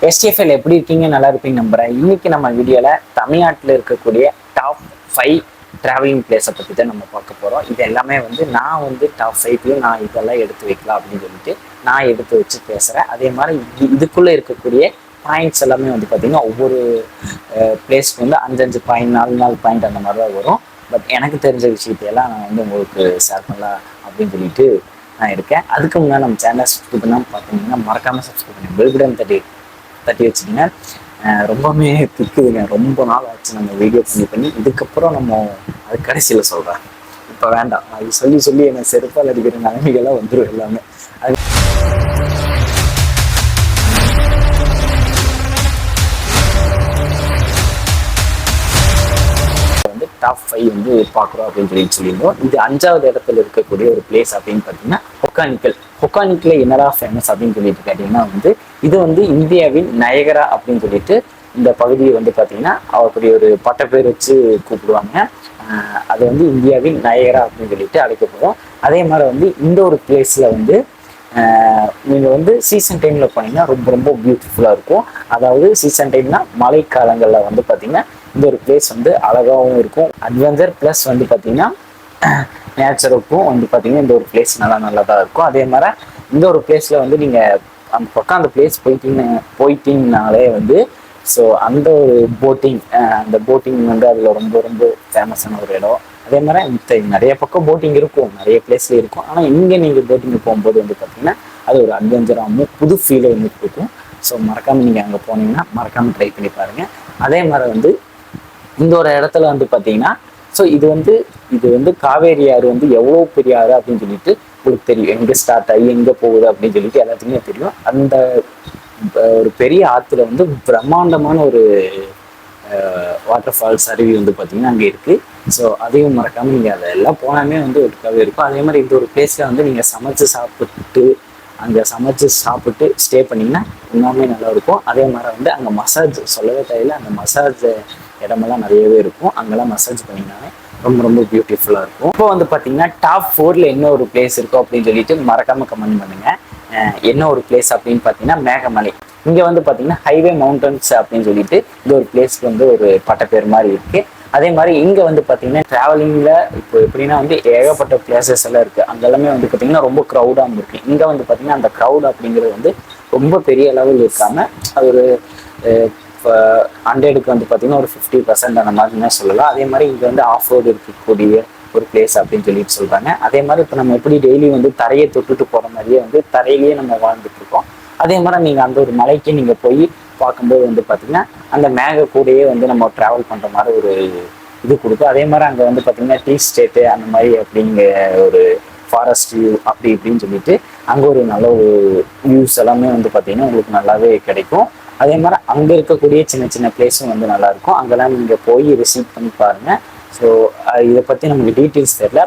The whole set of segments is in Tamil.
எஸ்டிஎஃப்எல் எப்படி இருக்கீங்க? நல்லா இருப்பீங்க நம்புறேன். இன்னைக்கு நம்ம வீடியோல தமிழ்நாட்டில் இருக்கக்கூடிய டாப் 5 டிராவலிங் பிளேஸை பற்றி தான் நம்ம பார்க்க போகிறோம். இது எல்லாமே நான் டாப் 5 நான் இதெல்லாம் எடுத்து வைக்கலாம் அப்படின்னு சொல்லிட்டு நான் எடுத்து வச்சு பேசுகிறேன். அதே மாதிரி இதுக்குள்ளே இருக்கக்கூடிய பாயிண்ட்ஸ் எல்லாமே பார்த்தீங்கன்னா ஒவ்வொரு பிளேஸ்க்கு 5 பாயிண்ட் 4 பாயிண்ட் அந்த மாதிரி தான் வரும். பட் எனக்கு தெரிஞ்ச விஷயத்தையெல்லாம் நான் உங்களுக்கு ஷேர் பண்ணலாம் அப்படின்னு சொல்லிட்டு நான் இருக்கேன். அதுக்கு முன்னாடி நம்ம சேனலை சப்ஸ்கிரைப் பண்ணாமல் பார்த்தீங்கன்னா மறக்காமல் சப்ஸ்கிரைப் பண்ணி பெல் பட்டன் தட்டி வச்சுக்கிங்க. ரொம்பவே திக்குதுங்க. ரொம்ப நாள் ஆச்சு நம்ம வீடியோ பண்ணி இதுக்கப்புறம் நம்ம அது கடைசியில் சொல்கிறேன். இப்போ வேண்டாம், அது சொல்லி என்னை செருப்பால் அடிக்கிற நிலைமைகள்லாம் வந்துடும் எல்லாமே. அது டாப் 5 பார்க்குறோம் அப்படின்னு சொல்லியிருந்தோம். இது 5வது இடத்துல இருக்கக்கூடிய ஒரு பிளேஸ் அப்படின்னு பார்த்தீங்கன்னா ஹொக்கானிக்கல் என்னடா ஃபேமஸ் அப்படின்னு சொல்லிட்டு கேட்டிங்கன்னா இது இந்தியாவின் நயகரா அப்படின்னு சொல்லிட்டு இந்த பகுதியை பார்த்தீங்கன்னா அவருடைய ஒரு பட்டப்பேர் வச்சு கூப்பிடுவாங்க. அது இந்தியாவின் நயகரா அப்படின்னு சொல்லிட்டு அழைக்கப்படும். அதே மாதிரி இந்த ஒரு பிளேஸில் நீங்கள் சீசன் டைமில் போனீங்கன்னா ரொம்ப ரொம்ப பியூட்டிஃபுல்லாக இருக்கும். அதாவது சீசன் டைம்னா மழைக்காலங்களில் பார்த்தீங்கன்னா இந்த ஒரு பிளேஸ் அழகாகவும் இருக்கும். அட்வென்ச்சர் ப்ளஸ் பார்த்தீங்கன்னா நேச்சருக்கும் பார்த்தீங்கன்னா இந்த ஒரு பிளேஸ் நல்லா தான் இருக்கும். அதே மாதிரி இந்த ஒரு பிளேஸில் நீங்கள் அந்த பக்கம் அந்த பிளேஸ் போயிட்டீங்கனாலே ஸோ அந்த ஒரு போட்டிங் அந்த போட்டிங் அதில் ரொம்ப ரொம்ப ஃபேமஸான ஒரு இடம். அதே மாதிரி நிறைய பக்கம் போட்டிங் இருக்கும், நிறைய பிளேஸ்ல இருக்கும். ஆனால் இங்கே நீங்கள் போட்டிங் போகும்போது பார்த்தீங்கன்னா அது ஒரு அட்வென்ச்சராகவும் புது ஃபீலை கொடுக்கும். ஸோ மறக்காமல் நீங்கள் அங்கே போனீங்கன்னா மறக்காமல் ட்ரை பண்ணி பாருங்கள். அதே மாதிரி இந்த ஒரு இடத்துல பார்த்தீங்கன்னா ஸோ இது காவேரி ஆறு எவ்வளோ பெரிய ஆறு அப்படின்னு சொல்லிட்டு உங்களுக்கு தெரியும். எங்கே ஸ்டார்ட் ஆகி எங்கே போகுது அப்படின்னு சொல்லிட்டு எல்லாத்துக்குமே தெரியும். அந்த ஒரு பெரிய ஆற்றுல பிரம்மாண்டமான ஒரு வாட்டர் ஃபால்ஸ் அருவி பார்த்தீங்கன்னா அங்கே இருக்குது. ஸோ அதையும் மறக்காமல் நீங்கள் அதெல்லாம் போனாமே ஒட்டுக்காவே இருக்கும். அதே மாதிரி இந்த ஒரு பிளேஸில் நீங்கள் சமைச்சு சாப்பிட்டு ஸ்டே பண்ணிங்கன்னா இன்னுமே நல்லா இருக்கும். அதே மாதிரி அங்கே மசாஜ் சொல்லவே தேவையில்லை. அந்த மசாஜ் இடமெல்லாம் நிறையவே இருக்கும். அங்கெல்லாம் மசாஜ் பண்ணிங்கனாலே ரொம்ப ரொம்ப பியூட்டிஃபுல்லாக இருக்கும். இப்போ பார்த்தீங்கன்னா டாப் 4ல் என்ன ஒரு பிளேஸ் இருக்கும் அப்படின்னு சொல்லிட்டு மறக்காமல் கமெண்ட் பண்ணுங்கள். என்ன ஒரு பிளேஸ் அப்படின்னு பார்த்தீங்கன்னா மேகமலை. இங்கே பார்த்தீங்கன்னா ஹைவே மவுண்டன்ஸ் அப்படின்னு சொல்லிட்டு இந்த ஒரு பிளேஸ்க்கு ஒரு பட்டப்பேர் மாதிரி இருக்குது. அதே மாதிரி இங்கே பார்த்தீங்கன்னா ட்ராவலிங்கில் இப்போ எப்படின்னா ஏகப்பட்ட பிளேசஸ் எல்லாம் இருக்குது. அங்கெல்லாமே பார்த்தீங்கன்னா ரொம்ப க்ரௌடாக இருக்குது. இங்கே பார்த்தீங்கன்னா அந்த க்ரௌட் அப்படிங்கிறது ரொம்ப பெரிய லெவல் இருக்காமல் அது ஒரு 100க்கு பார்த்தீங்கன்னா ஒரு 50% அந்த மாதிரினா சொல்லலாம். அதே மாதிரி இங்கே ஆஃப் ரோடு இருக்கக்கூடிய ஒரு பிளேஸ் அப்படின்னு சொல்லிட்டு சொல்கிறாங்க. அதே மாதிரி இப்போ நம்ம எப்படி டெய்லி தரையை தொட்டுட்டு போகிற மாதிரியே தரையிலேயே நம்ம வாழ்ந்துட்டு இருக்கோம். அதே மாதிரி நீங்கள் அந்த ஒரு மலைக்கு நீங்கள் போய் பார்க்கும்போது பார்த்தீங்கன்னா அந்த மேக கூடையே நம்ம ட்ராவல் பண்ணுற மாதிரி ஒரு இது கொடுக்கும். அதே மாதிரி அங்கே பார்த்தீங்கன்னா டீ ஸ்டேட்டு அந்த மாதிரி அப்படிங்கிற ஒரு ஃபாரஸ்ட் வியூ அப்படி இப்படின்னு சொல்லிட்டு அங்கே ஒரு நல்ல ஒரு வியூஸ் எல்லாமே பார்த்தீங்கன்னா உங்களுக்கு நல்லாவே கிடைக்கும். அதே மாதிரி அங்கே இருக்கக்கூடிய சின்ன சின்ன பிளேஸும் நல்லாயிருக்கும். அங்கெல்லாம் நீங்கள் போய் விசிட் பண்ணி பாருங்கள். ஸோ இதை பற்றி நமக்கு டீட்டெயில்ஸ் தெரியல.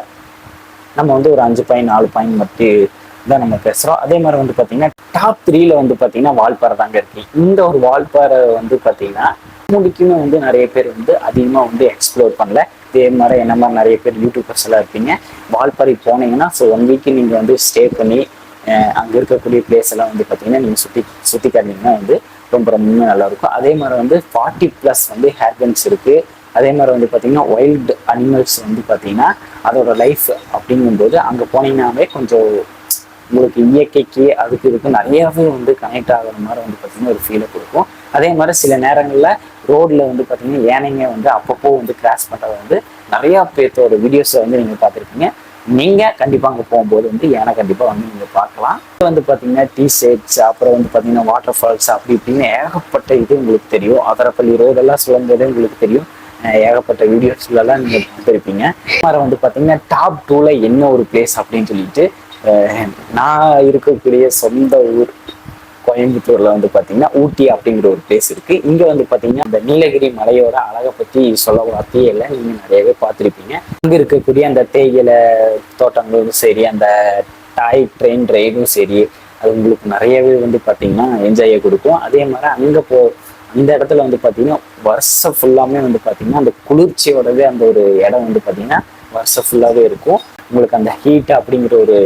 நம்ம ஒரு 5 பாயிண்ட் 4 பாயிண்ட் மட்டும் தான் நம்ம பேசுகிறோம். அதே மாதிரி பார்த்தீங்கன்னா டாப் 3ல் பார்த்தீங்கன்னா வால்பாறை தாங்க இருக்குது. இந்த ஒரு வால்பாறை பார்த்தீங்கன்னா முடிக்குமே நிறைய பேர் அதிகமாக எக்ஸ்ப்ளோர் பண்ணல. இதே மாதிரி என்ன மாதிரி நிறைய பேர் யூடியூபர்ஸ் எல்லாம் இருப்பீங்க. வால்பாறை போனீங்கன்னா ஸோ 1 வீக்கு நீங்கள் ஸ்டே பண்ணி அங்கே இருக்கக்கூடிய பிளேஸ் எல்லாம் பார்த்தீங்கன்னா நீங்கள் சுற்றி காட்டினீங்கன்னா ரொம்ப ரொம்ப நல்லாயிருக்கும். அதே மாதிரி 40+ ஹேர்கன்ஸ் இருக்குது. அதே மாதிரி பார்த்தீங்கன்னா வைல்டு அனிமல்ஸ் பார்த்தீங்கன்னா அதோட லைஃப் அப்படிங்கும்போது அங்கே போனீங்கன்னாவே கொஞ்சம் உங்களுக்கு இயற்கைக்கு அதுக்கு நிறையாவே கனெக்ட் ஆகிற மாதிரி பார்த்தீங்கன்னா ஒரு ஃபீலை கொடுக்கும். அதே மாதிரி சில நேரங்களில் ரோடில் பார்த்தீங்கன்னா யானைங்க அப்பப்போ கிராஸ் பண்ணுறத நிறையா பேர்த்தோட வீடியோஸை நீங்கள் பார்த்துருப்பீங்க. நீங்கள் கண்டிப்பாக அங்கே போகும்போது யானை கண்டிப்பாக நீங்கள் பார்க்கலாம். பார்த்தீங்கன்னா டீ ஷேட்ஸ் அப்புறம் பார்த்தீங்கன்னா வாட்டர் ஃபால்ஸ் அப்படி இப்படின்னு ஏகப்பட்ட இது உங்களுக்கு தெரியும். அதரப்பள்ளி ரோடெல்லாம் சுழந்தது உங்களுக்கு தெரியும். ஏகப்பட்ட வீடியோஸ்லாம் நீங்கள் பார்த்துருப்பீங்க. மாதிரி பார்த்தீங்கன்னா டாப் 2ல் என்ன ஒரு பிளேஸ் அப்படின்னு சொல்லிட்டு நான் இருக்கக்கூடிய சொந்த ஊர் கோயம்புத்தூரில் பார்த்தீங்கன்னா ஊட்டி அப்படிங்கிற ஒரு பிளேஸ் இருக்குது. இங்கே பார்த்தீங்கன்னா இந்த நீலகிரி மலையோட அழகை பற்றி சொல்ல வார்த்தையே இல்லை. நீங்கள் நிறையவே பார்த்துருப்பீங்க. அங்கே இருக்கக்கூடிய அந்த தேயிலை தோட்டங்களும் சரி, அந்த ட்ரெயின் ரைடும் சரி, அது உங்களுக்கு நிறையவே பார்த்தீங்கன்னா என்ஜாயை கொடுக்கும். அதே மாதிரி அங்கே அந்த இடத்துல பார்த்தீங்கன்னா வருஷம் ஃபுல்லாமே பார்த்தீங்கன்னா அந்த குளிர்ச்சியோடவே அந்த ஒரு இடம் பார்த்தீங்கன்னா வருஷம் ஃபுல்லாகவே இருக்கும். உங்களுக்கு அந்த ஹீட் அப்படிங்கிற ஒரு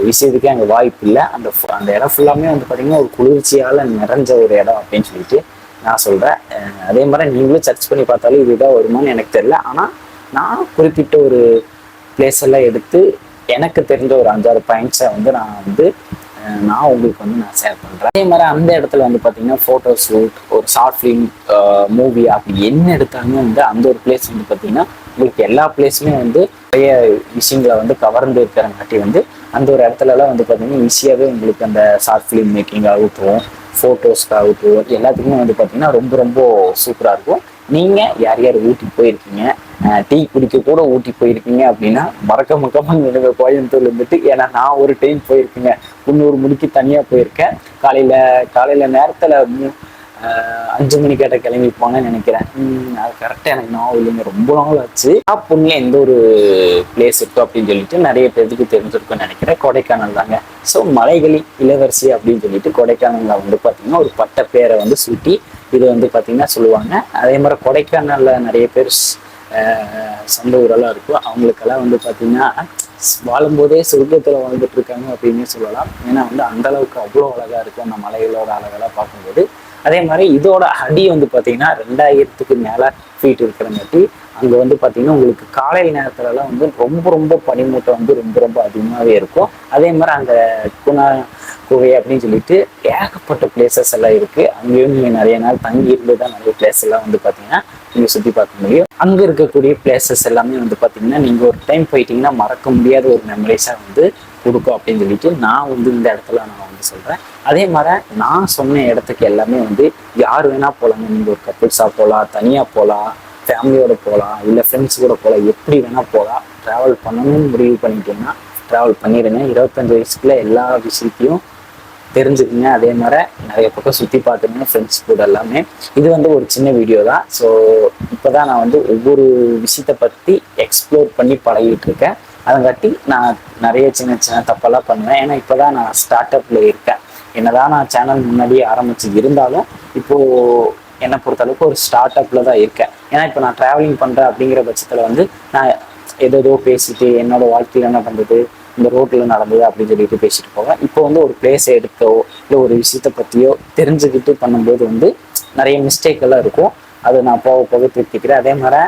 விஷயத்துக்கே அங்கே வாய்ப்பு இல்லை. அந்த இடம் ஃபுல்லாமே வந்து பார்த்தீங்கன்னா ஒரு குளிர்ச்சியால் நிறைஞ்ச ஒரு இடம் அப்படின்னு சொல்லிட்டு நான் சொல்கிறேன். அதே மாதிரி நீங்களும் சர்ச் பண்ணி பார்த்தாலும் இதுதான் வருமானு எனக்கு தெரியல. ஆனால் நான் குறிப்பிட்ட ஒரு பிளேஸ் எல்லாம் எடுத்து எனக்கு தெரிஞ்ச ஒரு 5-6 பாயிண்ட்ஸை வந்து நான் உங்களுக்கு வந்து நான் ஷேர் பண்ணுறேன். அதே மாதிரி அந்த இடத்துல வந்து பார்த்தீங்கன்னா ஃபோட்டோ ஷூட், ஒரு ஷார்ட் ஃபிலிம், மூவி அப்படி என்ன எடுத்தாலுமே வந்து அந்த ஒரு பிளேஸ் வந்து பார்த்தீங்கன்னா உங்களுக்கு எல்லா பிளேஸுமே வந்து நிறைய விஷயங்களை வந்து கவர்ந்து இருக்கிறங்காட்டி வந்து அந்த ஒரு இடத்துலலாம் வந்து பார்த்தீங்கன்னா ஈஸியாகவே உங்களுக்கு அந்த ஷார்ட் ஃபிலிம் மேக்கிங் ஆகட்டும், ஃபோட்டோஸ்க்காகட்டும் எல்லாத்துக்குமே வந்து பார்த்தீங்கன்னா ரொம்ப ரொம்ப சூப்பராக இருக்கும். நீங்கள் யார் யார் ஊட்டி போயிருக்கீங்க, டீ குடிக்க கூட ஊட்டி போயிருக்கீங்க அப்படின்னா மறக்காம எனக்கு கோயம்புத்தூர்ல இருந்துட்டு, ஏன்னா நான் ஒரு டைம் போயிருக்கேங்க, 300 மணிக்கு தனியாக போயிருக்கேன். காலையில் நேரத்தில் 5 மணி கேட்ட கிளம்பி போனேன்னு நினைக்கிறேன். அது கரெக்டாக எனக்கு ஞாபகம் இல்லைங்க, ரொம்ப நாள் ஆச்சு. பொண்ணுல எந்த ஒரு பிளேஸ் இருக்கும் அப்படின்னு சொல்லிட்டு நிறைய பேருக்கு தெரிஞ்சிருக்கும்னு நினைக்கிறேன். கொடைக்கானல் தாங்க. ஸோ மலைகளின் இளவரசி அப்படின்னு சொல்லிட்டு கொடைக்கானலில் வந்து பார்த்தீங்கன்னா ஒரு பட்ட பேரை வந்து சூட்டி இது வந்து பார்த்தீங்கன்னா சொல்லுவாங்க. அதே மாதிரி கொடைக்கானலில் நிறைய பேர் சொந்த ஊரெல்லாம் இருக்கும். அவங்களுக்கெல்லாம் வந்து பார்த்தீங்கன்னா வாழும்போதே சொர்க்கத்தில் வாழ்ந்துட்டு இருக்காங்க அப்படின்னு சொல்லலாம். ஏன்னா வந்து அந்த அளவுக்கு அவ்வளோ அழகாக இருக்கும் அந்த மலைகளோட அழகெல்லாம் பார்க்கும்போது. அதே மாதிரி இதோட அடி வந்து பார்த்தீங்கன்னா 2000க்கு மேலே ஃபீட் இருக்கிறங்காட்டி அங்கே வந்து பார்த்தீங்கன்னா உங்களுக்கு காலையில் நேரத்துலலாம் வந்து ரொம்ப ரொம்ப பனிமூட்டம் வந்து ரொம்ப ரொம்ப அதிகமாகவே இருக்கும். அதே மாதிரி அந்த குகை அப்படின்னு சொல்லிட்டு ஏகப்பட்ட பிளேசஸ் எல்லாம் இருக்குது. அங்கேயும் நீங்கள் நிறைய நாள் தங்கி இருந்து தான் நிறைய பிளேஸ் எல்லாம் வந்து பார்த்தீங்கன்னா நீங்கள் சுற்றி பார்க்க முடியும். அங்கே இருக்கக்கூடிய பிளேசஸ் எல்லாமே வந்து பார்த்தீங்கன்னா நீங்கள் ஒரு டைம் போயிட்டீங்கன்னா மறக்க முடியாத ஒரு மெமரிஸாக வந்து கொடுக்கும் அப்படின்னு சொல்லிட்டு நான் வந்து இந்த இடத்துல நான் வந்து சொல்கிறேன். அதே மாதிரி நான் சொன்ன இடத்துக்கு எல்லாமே வந்து யார் வேணால் போகலாங்க. நீங்கள் ஒரு கப்புள்ஸாக போகலாம், தனியாக போகலாம், ஃபேமிலியோட போகலாம், இல்லை ஃப்ரெண்ட்ஸ் கூட போகலாம், எப்படி வேணால் போகலாம். ட்ராவல் பண்ணணும்னு முடிவு பண்ணிட்டீங்கன்னா ட்ராவல் பண்ணிடுங்க. 25 வயசுக்குள்ள எல்லா விஷயத்தையும் தெரிஞ்சுக்குங்க. அதே மாதிரி நிறைய பக்கம் சுற்றி பார்த்துருங்க ஃப்ரெண்ட்ஸ் கூட எல்லாமே. இது வந்து ஒரு சின்ன வீடியோ தான். ஸோ இப்போ தான் நான் வந்து ஒவ்வொரு விஷயத்தை பற்றி எக்ஸ்ப்ளோர் பண்ணி பழகிட்டு இருக்கேன். அதங்காட்டி நான் நிறைய சின்ன சின்ன தப்பெல்லாம் பண்ணுவேன். ஏன்னா இப்போ தான் நான் ஸ்டார்ட் அப்பில் இருக்கேன். என்னதான் நான் சேனல் முன்னாடியே ஆரம்பிச்சு இருந்தாலும் இப்போது என்னை பொறுத்தளவுக்கு ஒரு ஸ்டார்ட் அப்பில் தான் இருக்கேன். ஏன்னா இப்போ நான் ட்ராவலிங் பண்ணுறேன் அப்படிங்கிற பட்சத்தில் வந்து நான் ஏதோ பேசிட்டு என்னோட வாழ்க்கையில் என்ன பண்ணுறது, இந்த ரோட்டில் நடந்தது அப்படின்னு சொல்லிட்டு பேசிட்டு போவேன். இப்போ வந்து ஒரு பிளேஸை எடுத்தோ இல்லை ஒரு விஷயத்தை பற்றியோ தெரிஞ்சுக்கிட்டு பண்ணும்போது வந்து நிறைய மிஸ்டேக் எல்லாம் இருக்கும். அது நான் போக போக திருத்திக்கிறேன். அதே மாதிரி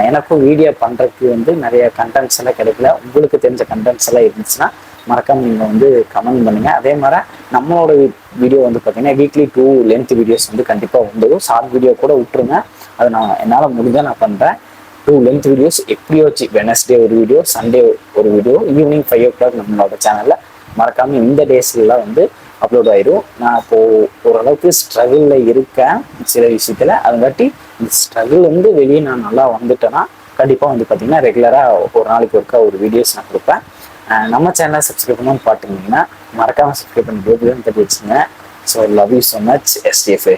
எனக்கும் வீடியோ பண்ணுறதுக்கு வந்து நிறைய கண்டென்ட்ஸ் எல்லாம் கிடைக்கல. உங்களுக்கு தெரிஞ்ச கண்டென்ட்ஸ் எல்லாம் இருந்துச்சுன்னா மறக்காமல் நீங்கள் வந்து கமெண்ட் பண்ணுங்கள். அதே மாதிரி நம்மளோட வீடியோ வந்து பார்த்தீங்கன்னா வீக்லி 2 லென்த் வீடியோஸ் வந்து கண்டிப்பாக வந்துடும். ஷார்ட் வீடியோ கூட விட்டுருங்க, அது நான் என்னால் முடிஞ்சால் நான் பண்ணுறேன். 2 லென்த் வீடியோஸ் எப்படியோ வச்சு வெனஸ்டே ஒரு வீடியோ, சண்டே ஒரு வீடியோ, ஈவினிங் 5 o'clock நம்மளோட சேனலில் மறக்காமல் இந்த டேஸ்லாம் வந்து அப்லோட் ஆயிடும். நான் இப்போது ஓரளவுக்கு ஸ்ட்ரகிளில் இருக்கேன் சில விஷயத்தில். அதுங்காட்டி இந்த ஸ்ட்ரகிள் வந்து வெளியே நான் நல்லா வந்துட்டேன்னா கண்டிப்பாக வந்து பார்த்தீங்கன்னா ரெகுலராக ஒரு நாளைக்கு ஒருக்கா ஒரு வீடியோஸ் நான் கொடுப்பேன். நம்ம சேனலை சப்ஸ்கிரைப் பண்ணணும்னு பார்த்துக்கிட்டிங்கன்னா மறக்காமல் சப்ஸ்கிரைப் பண்ணி தெரிவிச்சுங்க. So love you so much STFA.